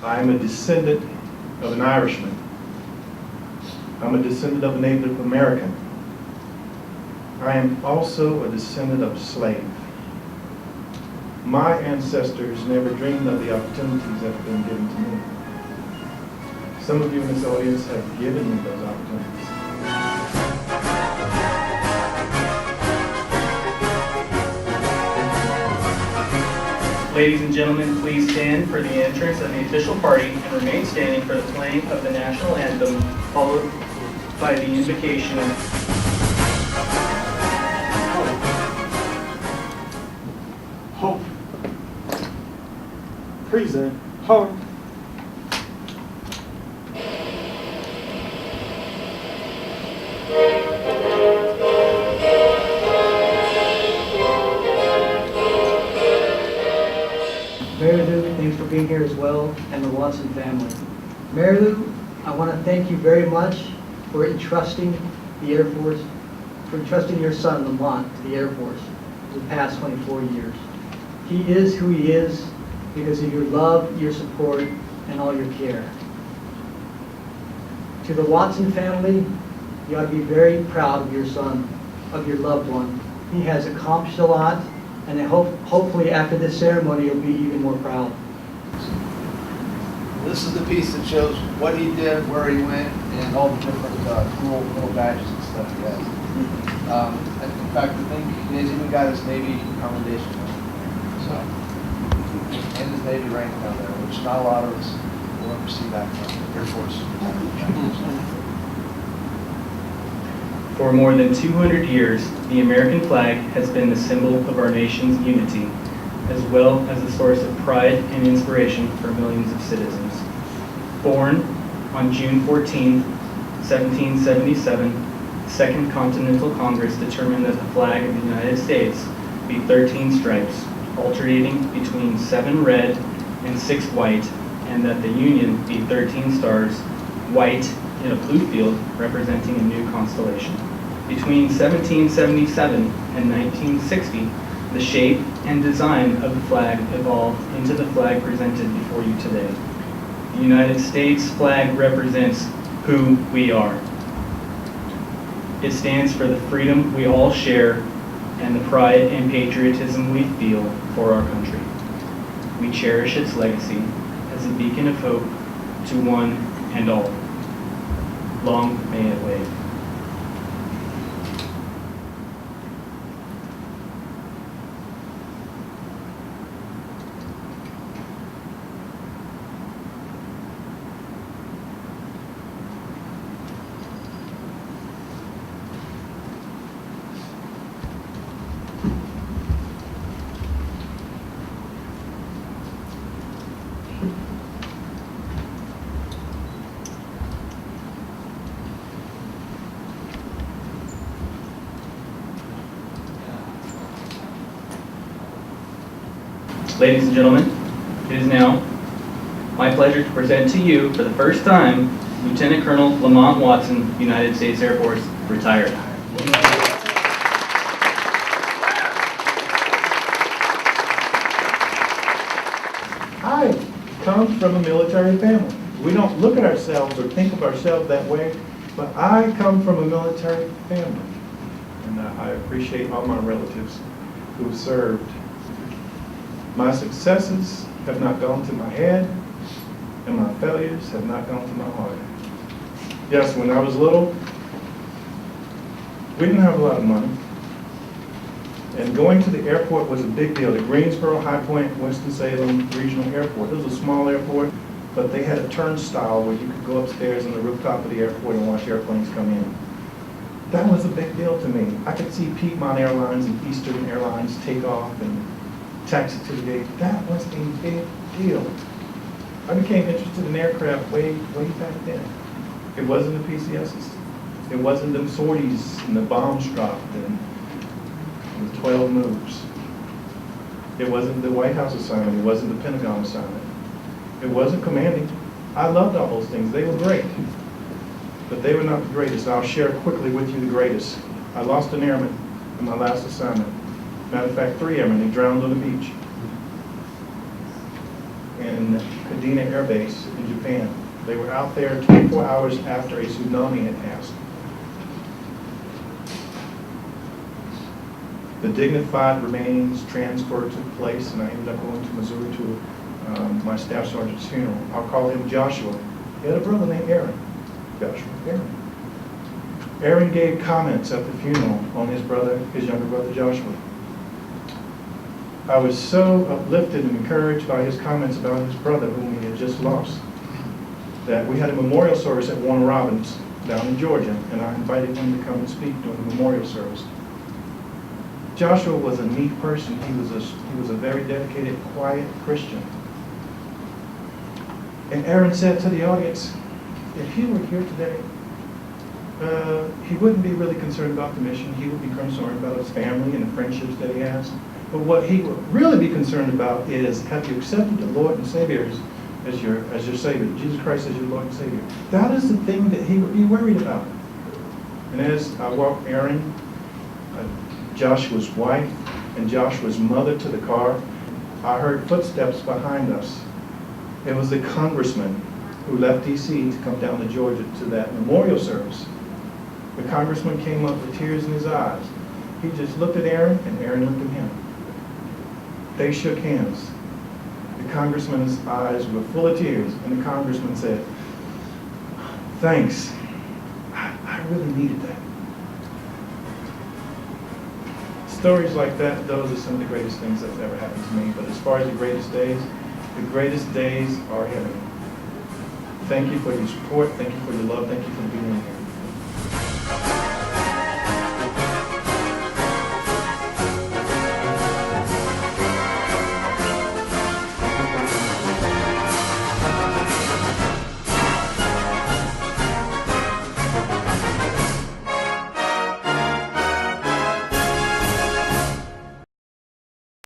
I am a descendant of an Irishman. I'm a descendant of a Native American. I am also a descendant of a slave. My ancestors never dreamed of the opportunities that have been given to me. Some of you in this audience have given me those opportunities. Ladies and gentlemen, please stand for the entrance of the official party and remain standing for the playing of the national anthem, followed by the invocation. Hope. Present. Hope. Mary Lou, thanks for being here as well, and the Watson family. Mary Lou, I want to thank you very much for entrusting the Air Force, for entrusting your son, Lamont, to the Air Force for the past 24 years. He is who he is because of your love, your support, and all your care. To the Watson family, you ought to be very proud of your son, of your loved one. He has accomplished a lot, and I hopefully after this ceremony you'll be even more proud. This is the piece that shows what he did, where he went, and all the different cool little badges and stuff he has. In fact, I think he's even got his Navy commendation so, and his Navy rank down there, which not a lot of us will ever see that from the Air Force. For more than 200 years, the American flag has been the symbol of our nation's unity, as well as a source of pride and inspiration for millions of citizens. Born on June 14, 1777, the Second Continental Congress determined that the flag of the United States be 13 stripes, alternating between 7 red and 6 white, and that the Union be 13 stars, white in a blue field representing a new constellation. Between 1777 and 1960, the shape and design of the flag evolved into the flag presented before you today. The United States flag represents who we are. It stands for the freedom we all share and the pride and patriotism we feel for our country. We cherish its legacy as a beacon of hope to one and all. Long may it wave. Ladies and gentlemen, it is now my pleasure to present to you for the first time Lieutenant Colonel Lamont Watson, United States Air Force, retired. I come from a military family. We don't look at ourselves or think of ourselves that way, but I come from a military family. And I appreciate all my relatives who have served. My successes have not gone to my head, and my failures have not gone to my heart. Yes, when I was little, we didn't have a lot of money. And going to the airport was a big deal. The Greensboro, High Point, Winston-Salem Regional Airport. It was a small airport, but they had a turnstile where you could go upstairs on the rooftop of the airport and watch airplanes come in. That was a big deal to me. I could see Piedmont Airlines and Eastern Airlines take off and taxi to the gate. That was a big deal. I became interested in aircraft way back then. It wasn't the PCSs. It wasn't them sorties and the bombs dropped and the 12 moves. It wasn't the White House assignment. It wasn't the Pentagon assignment. It wasn't commanding. I loved all those things. They were great. But they were not the greatest. I'll share quickly with you the greatest. I lost an airman in my last assignment. Matter of fact, 3 airmen. They drowned on the beach. in Kadena Air Base in Japan. They were out there 24 hours after a tsunami had passed. The dignified remains transfer took place, and I ended up going to Missouri to my staff sergeant's funeral. I'll call him Joshua. He had a brother named Aaron. Joshua, Aaron. Aaron gave comments at the funeral on his younger brother Joshua. I was so uplifted and encouraged by his comments about his brother whom he had just lost that we had a memorial service at Warner Robins down in Georgia, and I invited him to come and speak during the memorial service. Joshua was a neat person. He was a very dedicated, quiet Christian. And Aaron said to the audience, if he were here today, he wouldn't be really concerned about the mission. He would be concerned about his family and the friendships that he has. But what he would really be concerned about is, have you accepted the Lord and Savior as your Savior, Jesus Christ as your Lord and Savior? That is the thing that he would be worried about. And as I walked Aaron, Joshua's wife, and Joshua's mother to the car, I heard footsteps behind us. It was the congressman who left D.C. to come down to Georgia to that memorial service. The congressman came up with tears in his eyes. He just looked at Aaron, and Aaron looked at him. They shook hands. The congressman's eyes were full of tears, and the congressman said, "Thanks. I really needed that." Stories like that, those are some of the greatest things that's ever happened to me. But as far as the greatest days are ahead of me. Thank you for your support. Thank you for your love. Thank you for being here.